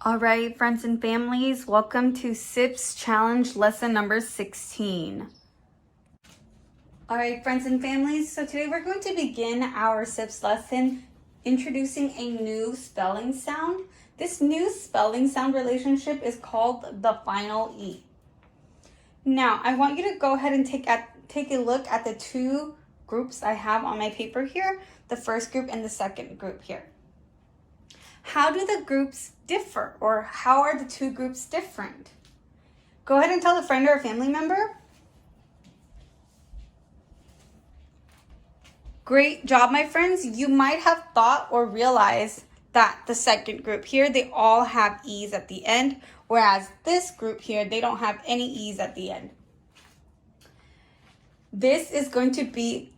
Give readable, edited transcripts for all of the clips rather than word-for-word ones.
All right, friends and families, welcome to SIPPS Challenge lesson number 16. All right, friends and families, so today we're going to begin our SIPPS lesson introducing a new spelling sound. This new spelling sound relationship is called the final E. Now, I want you to go ahead and take a look at the two groups I have on my paper here, the first group and the second group here. How do the groups differ, or how are the two groups different? Go ahead and tell a friend or a family member. Great job, my friends. You might have thought or realized that the second group here, they all have E's at the end, whereas this group here, they don't have any E's at the end. This is going to be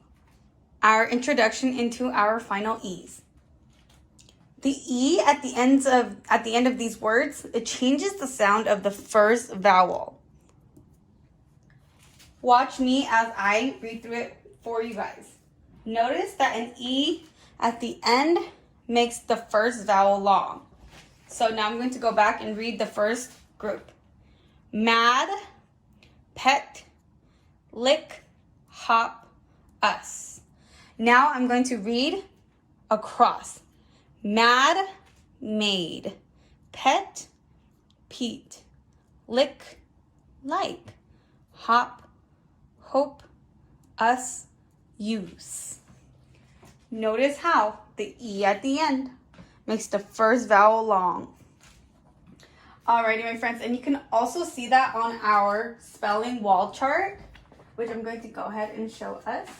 our introduction into our final E's. The E at the end of these words, it changes the sound of the first vowel. Watch me as I read through it for you guys. Notice that an E at the end makes the first vowel long. So now I'm going to go back and read the first group. Mad, pet, lick, hop, us. Now I'm going to read across. Mad, made, pet, Pete, lick, like, hop, hope, us, use. Notice how the E at the end makes the first vowel long. Alrighty, my friends, and you can also see that on our spelling wall chart, which I'm going to go ahead and show us.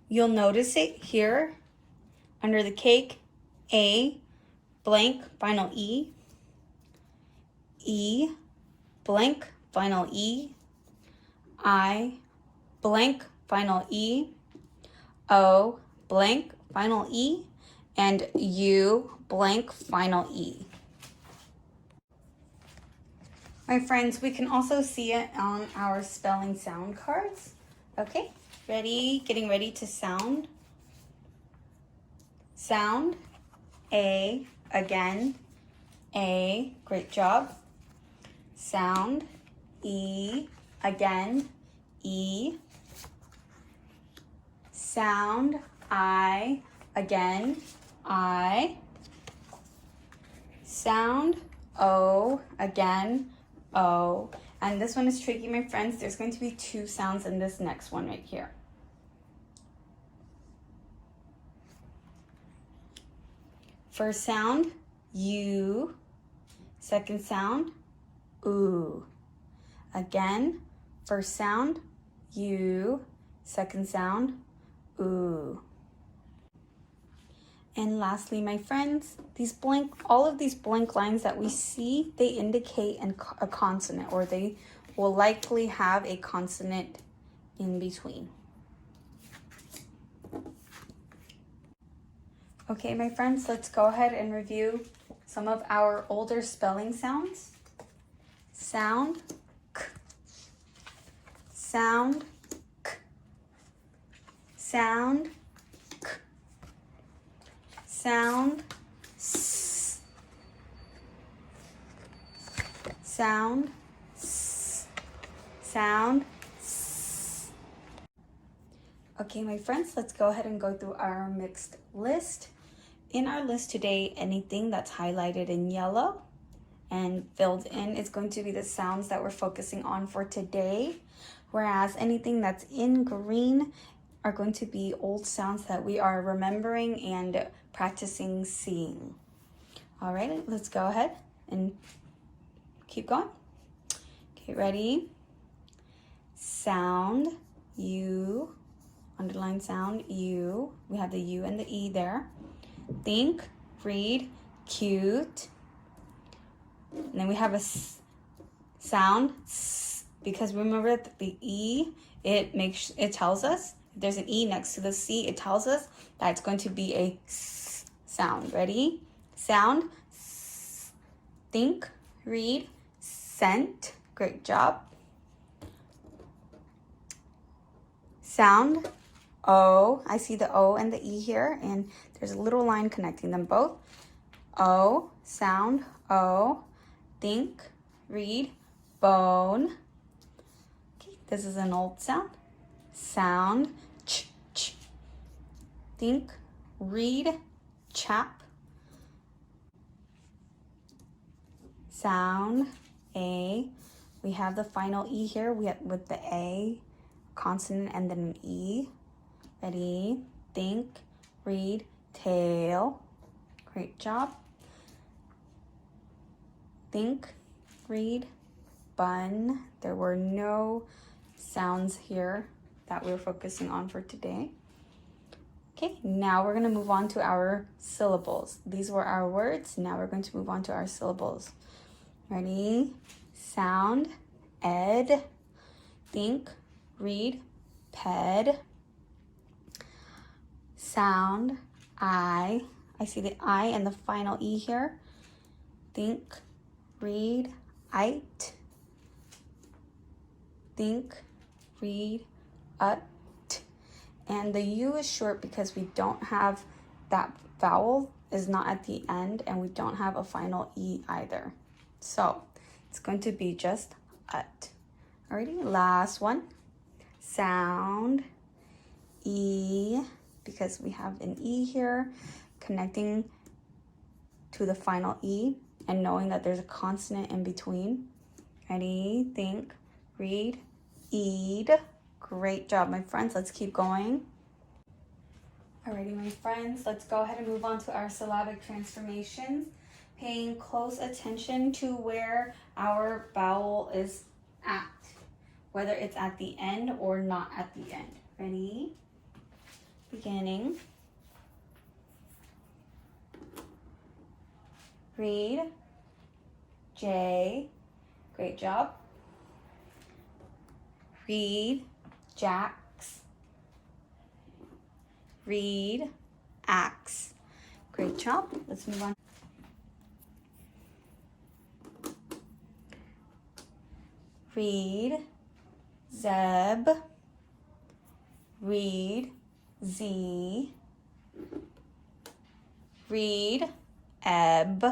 You'll notice it here under the cake, A, blank, final E, E, blank, final E, I, blank, final E, O, blank, final E, and U, blank, final E. My friends, we can also see it on our spelling sound cards. Okay, ready? Getting ready to sound. Sound, A, again, A, great job. Sound, E, again, E. Sound, I, again, I. Sound, O, again, O. And this one is tricky, my friends. There's going to be two sounds in this next one right here. First sound, U. Second sound, ooh. Again, first sound, U. Second sound, ooh. And lastly, my friends, all of these blank lines that we see, they indicate a consonant, or they will likely have a consonant in between. Okay, my friends, let's go ahead and review some of our older spelling sounds. Sound, k. Sound, k. Sound, k. Sound, s. Sound, s. Sound, s. Okay, my friends, let's go ahead and go through our mixed list. In our list today, anything that's highlighted in yellow and filled in is going to be the sounds that we're focusing on for today, whereas anything that's in green are going to be old sounds that we are remembering and practicing seeing. All right, let's go ahead and keep going. Okay, ready? Sound, U, underline sound, U. We have the U and the E there. Think, read, cute. And then we have a sound, s, because remember that the E, it tells us, if there's an E next to the C, it tells us that it's going to be a s sound. Ready? Sound, s. Think, read, scent. Great job. Sound, O, I see the O and the E here, and there's a little line connecting them both. O, sound, O, think, read, bone. Okay, this is an old sound. Sound, ch, ch. Think, read, chap. Sound, A. We have the final E here with the A, consonant, and then an E. Ready? Think, read, tail. Great job. Think, read, bun. There were no sounds here that we're focusing on for today. Okay, now we're going to move on to our syllables. These were our words. Now we're going to move on to our syllables. Ready? Sound, ed. Think, read, ped. Sound, I. I see the I and the final E here. Think, read, ite. Think, read, ut. And the U is short because we don't have that vowel is not at the end, and we don't have a final E either. So it's going to be just ut. Alrighty, last one. Sound, E, because we have an E here connecting to the final E and knowing that there's a consonant in between. Ready, think, read, eat. Great job, my friends. Let's keep going. Alrighty, my friends, let's go ahead and move on to our syllabic transformations, paying close attention to where our vowel is at, whether it's at the end or not at the end. Ready? Beginning. Read. J. Great job. Read. Jacks. Read. Axe. Great job. Let's move on. Read. Zeb. Read. Z. Read. Ebb.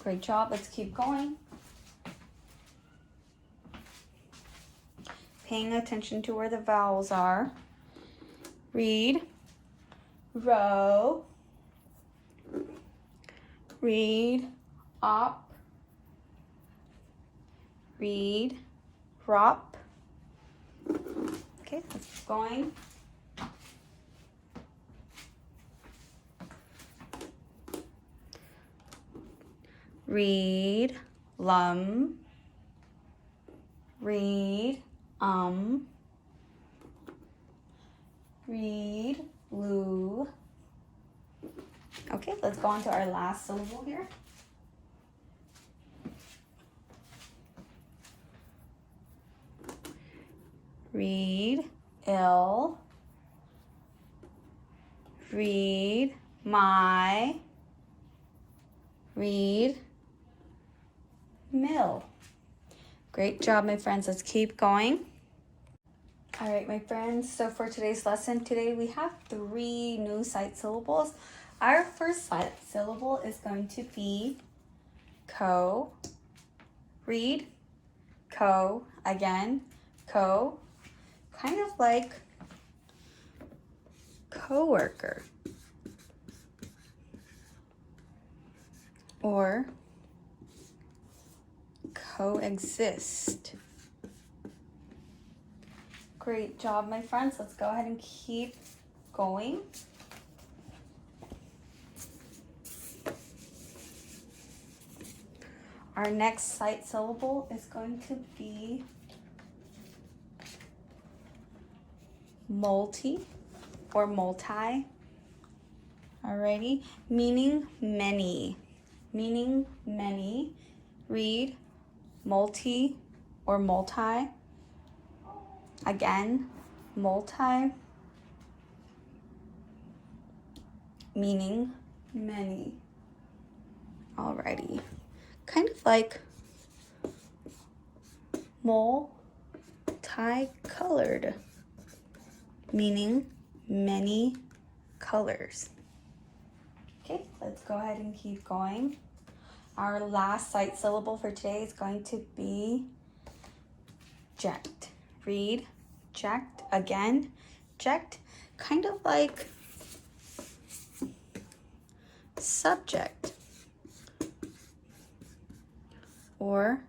Great job. Let's keep going. Paying attention to where the vowels are. Read. Row. Read. Op. Read. Rop. Okay, let's keep going. Read, lum. Read, read, loo. Okay, let's go on to our last syllable here. Read, ill. Read, my. Read, mill. Great job, my friends. Let's keep going. All right, my friends. So for today's lesson, we have 3 new sight syllables. Our first sight syllable is going to be co. Read, co. Again, co. Kind of like coworker. Or coexist. Great job, my friends. Let's go ahead and keep going. Our next sight syllable is going to be multi or multi. Alrighty, meaning many. Meaning many. Read multi or multi. Again, multi, meaning many. Alrighty. Kind of like multicolored. meaning many colors. Okay, let's go ahead and keep going. Our last sight syllable for today is going to be ject. Read, ject, again, ject, kind of like subject or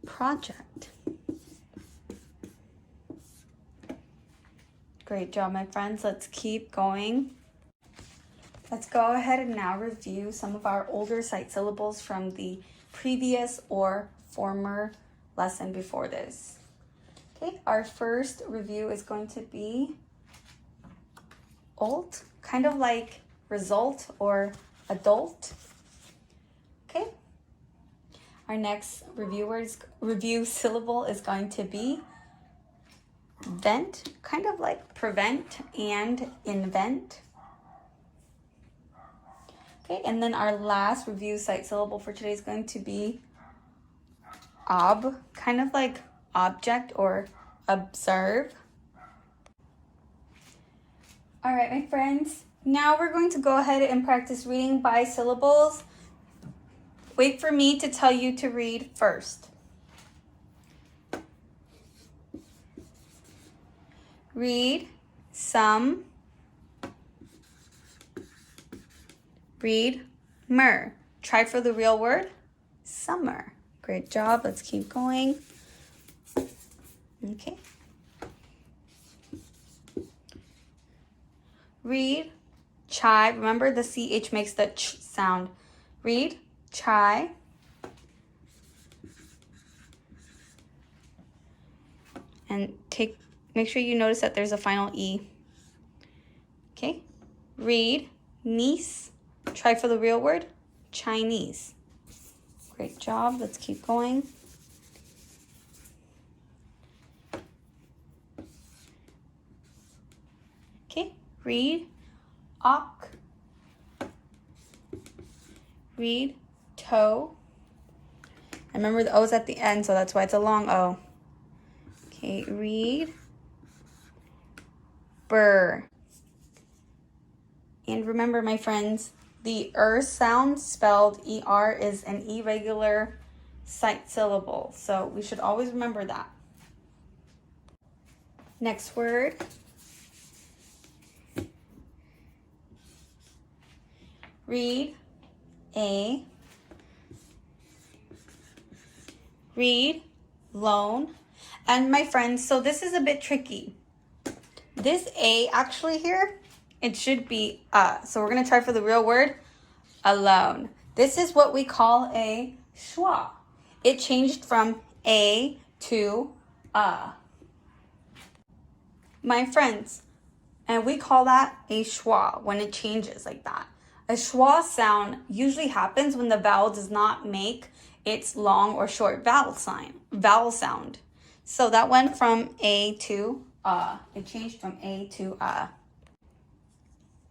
project. Great job, my friends. Let's keep going. Let's go ahead and now review some of our older sight syllables from the previous or former lesson before this. Okay, our first review is going to be olt, kind of like result or adult. Okay, our next review syllable is going to be vent, kind of like prevent and invent. Okay, and then our last review sight syllable for today is going to be ob, kind of like object or observe. All right, my friends, now we're going to go ahead and practice reading by syllables. Wait for me to tell you to read first. Read some. Read mer. Try for the real word, summer. Great job. Let's keep going. Okay. Read chai. Remember the CH makes the ch sound. Read chai. And make sure you notice that there's a final E. Okay. Read niece. Try for the real word, Chinese. Great job. Let's keep going. Okay. Read ok. Read toe. And remember the O's at the end, so that's why it's a long O. Okay. Read burr. And remember, my friends, the sound spelled ER is an irregular sight syllable. So we should always remember that. Next word. Read a. Read loan. And my friends, so this is a bit tricky. This A actually here, it should be so we're going to try for the real word, alone. This is what we call a schwa. It changed from A to my friends, and we call that a schwa when it changes like that. A schwa sound usually happens when the vowel does not make its long or short vowel sound. So that went from A to it changed from A to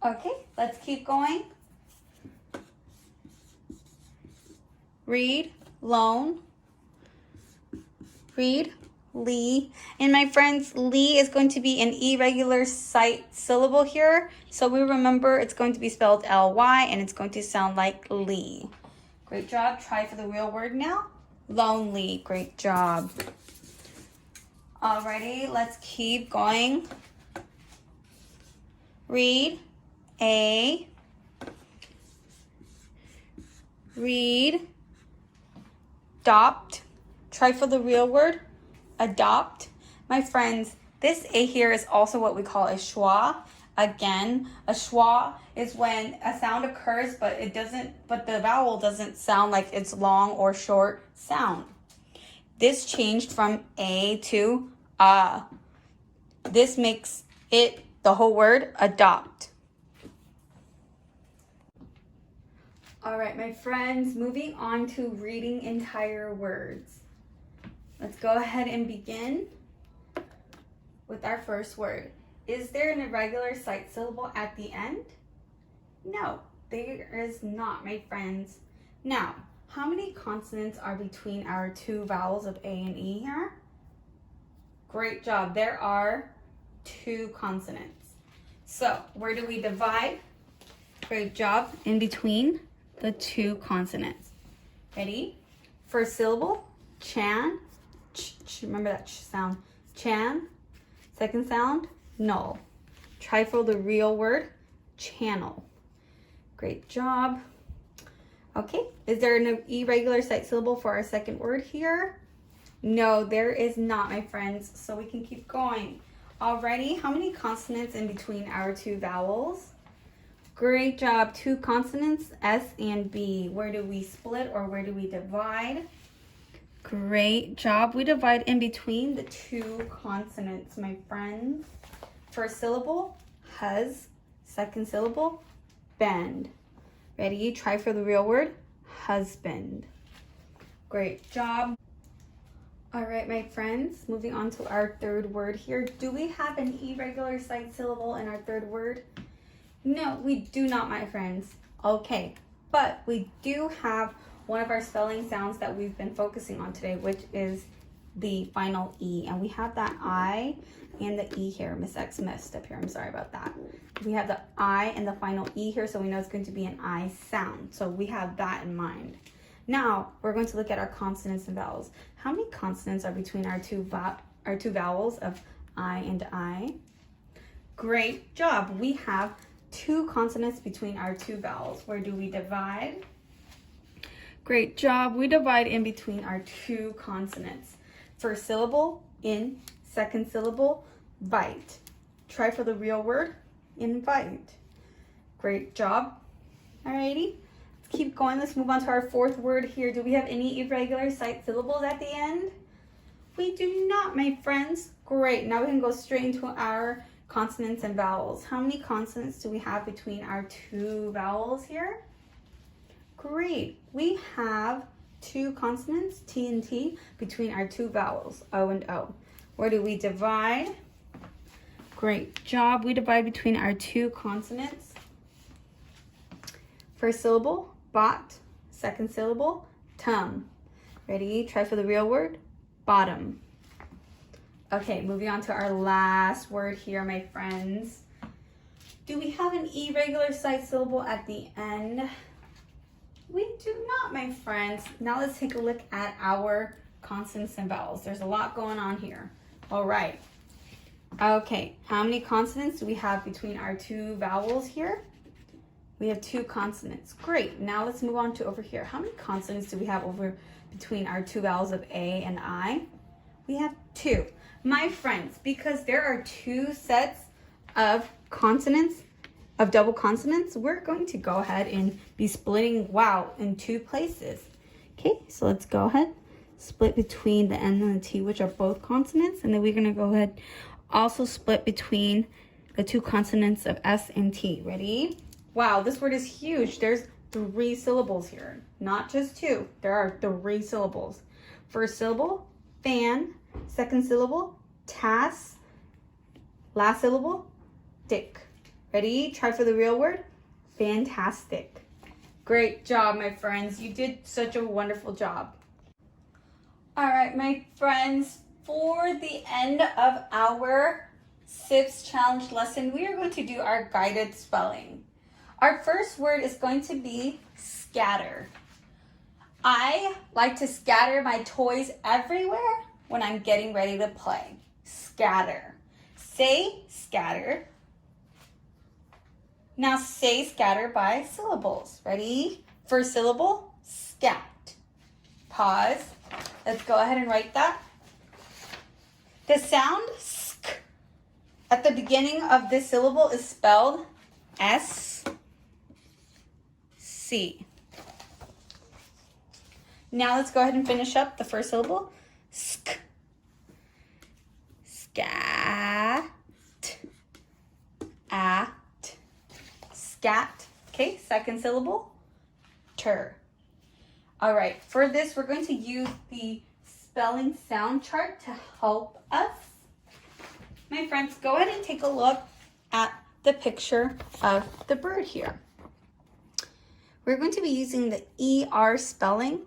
Okay, let's keep going. Read, loan. Read, Lee. And my friends, Lee is going to be an irregular sight syllable here. So we remember it's going to be spelled L-Y and it's going to sound like Lee. Great job. Try for the real word now. Lonely. Great job. Alrighty, let's keep going. Read, a. Read, adopt. Try for the real word, adopt. My friends, this A here is also what we call a schwa. Again, a schwa is when a sound occurs, but the vowel doesn't sound like its long or short sound. This changed from A to A. This makes it the whole word, adopt. All right, my friends, moving on to reading entire words. Let's go ahead and begin with our first word. Is there an irregular sight syllable at the end? No, there is not, my friends. Now, how many consonants are between our two vowels of A and E here? Great job. There are 2 consonants. So where do we divide? Great job. In between the 2 consonants. Ready? First syllable, chan. Remember that ch sound. Chan. Second sound, null. Try for the real word, channel. Great job. Okay, is there an irregular sight syllable for our second word here? No, there is not, my friends. So we can keep going. Alrighty, how many consonants in between our 2 vowels? Great job, 2 consonants, S and B. Where do we split or where do we divide? Great job. We divide in between the 2 consonants, my friends. First syllable, huz. Second syllable, bend. Ready? Try for the real word, husband. Great job. All right, my friends, moving on to our third word here. Do we have an irregular sight syllable in our third word? No, we do not, my friends. Okay, but we do have one of our spelling sounds that we've been focusing on today, which is the final E. And we have that I and the E here. Miss X messed up here. I'm sorry about that. We have the I and the final E here, so we know it's going to be an I sound. So we have that in mind. Now, we're going to look at our consonants and vowels. How many consonants are between our two vowels of I and I? Great job. We have 2 consonants between our 2 vowels. Where do we divide? Great job. We divide in between our 2 consonants. First syllable, in. Second syllable, bite. Try for the real word, invite. Great job. Alrighty. Let's keep going. Let's move on to our 4th word here. Do we have any irregular sight syllables at the end? We do not, my friends. Great. Now we can go straight into our consonants and vowels. How many consonants do we have between our 2 vowels here? Great. We have 2 consonants, T and T, between our 2 vowels, O and O. Where do we divide? Great job. We divide between our 2 consonants. First syllable, bot. Second syllable, tum. Ready? Try for the real word, bottom. Okay, moving on to our last word here, my friends. Do we have an irregular sight syllable at the end? We do not, my friends. Now let's take a look at our consonants and vowels. There's a lot going on here. All right. Okay, how many consonants do we have between our 2 vowels here? We have 2 consonants. Great. Now let's move on to over here. How many consonants do we have over between our 2 vowels of A and I? We have 2. My friends, because there are 2 sets of consonants, of double consonants, we're going to go ahead and be splitting wow in 2 places. Okay, so let's go ahead, split between the N and the T, which are both consonants, and then we're gonna go ahead, also split between the 2 consonants of S and T. Ready? Wow, this word is huge. There's 3 syllables here, not just 2. There are 3 syllables. First syllable, fan. Second syllable, tas. Last syllable, dick. Ready? Try for the real word, fantastic. Great job, my friends. You did such a wonderful job. All right, my friends, for the end of our SIPPS challenge lesson, we are going to do our guided spelling. Our first word is going to be scatter. I like to scatter my toys everywhere when I'm getting ready to play. Scatter. Say scatter. Now say scatter by syllables. Ready? First syllable, scat. Pause. Let's go ahead and write that. The sound sk at the beginning of this syllable is spelled S-C. Now let's go ahead and finish up the first syllable. Sk. Scat. At. Scat. Okay, second syllable. Ter. All right, for this, we're going to use the spelling sound chart to help us. My friends, go ahead and take a look at the picture of the bird here. We're going to be using the ER spelling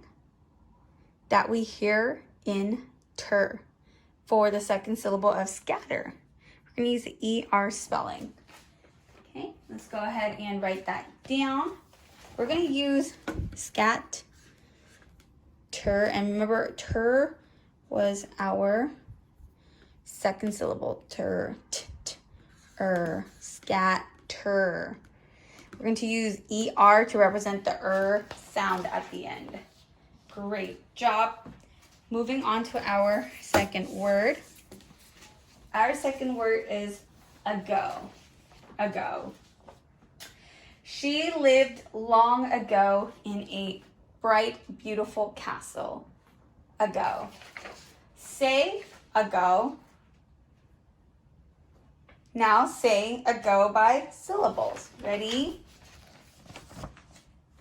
that we hear in ter for the second syllable of scatter. We're We're going to use the ER spelling. Okay, let's go ahead and write that down. We're going to use scat, ter, and remember, ter was our second syllable. Ter, t, t, scat, ter. We're going to use ER to represent the sound at the end. Great job. Moving on to our second word. Our second word is ago. Ago. She lived long ago in a bright, beautiful castle. Ago. Say ago. Now say ago by syllables. Ready?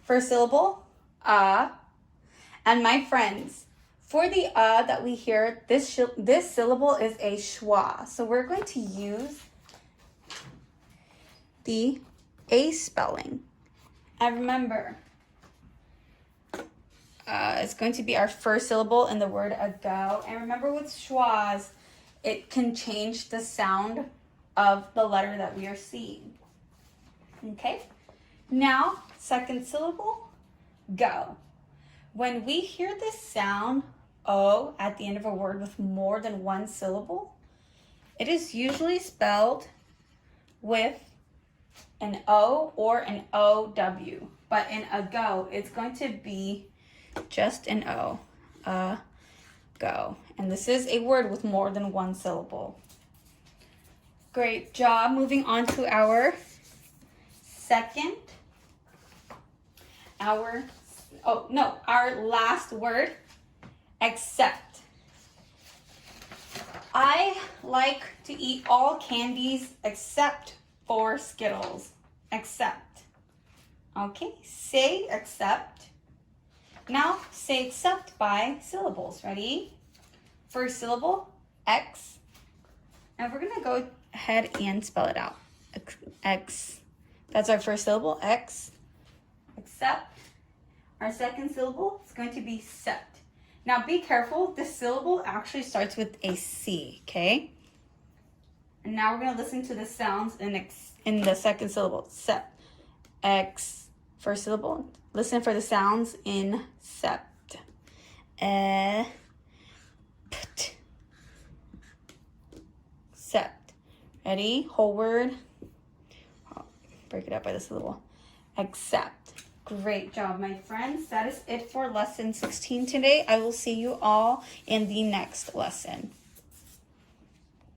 First syllable, and my friends, for the that we hear, this syllable is a schwa. So we're going to use the A spelling. And remember, it's going to be our first syllable in the word ago. And remember with schwas, it can change the sound of the letter that we are seeing. Okay? Now, second syllable, go. When we hear this sound, O, at the end of a word with more than one syllable, it is usually spelled with an O or an OW. But in ago, it's going to be just an O. Go. And this is a word with more than one syllable. Great job. Moving on to our second. Our last word, accept. I like to eat all candies except for Skittles. Accept. Okay, say accept. Now say accept by syllables. Ready? First syllable, X. And we're going to go ahead and spell it out. X. That's our first syllable, X. Accept. Our second syllable is going to be sept. Now be careful, this syllable actually starts with a C, okay? And now we're going to listen to the sounds in the second syllable, sept. X, first syllable. Listen for the sounds in sept. Pt. Sept. Ready? Whole word. I'll break it up by the syllable. Accept. Great job, my friends. That is it for lesson 16 today. I will see you all in the next lesson.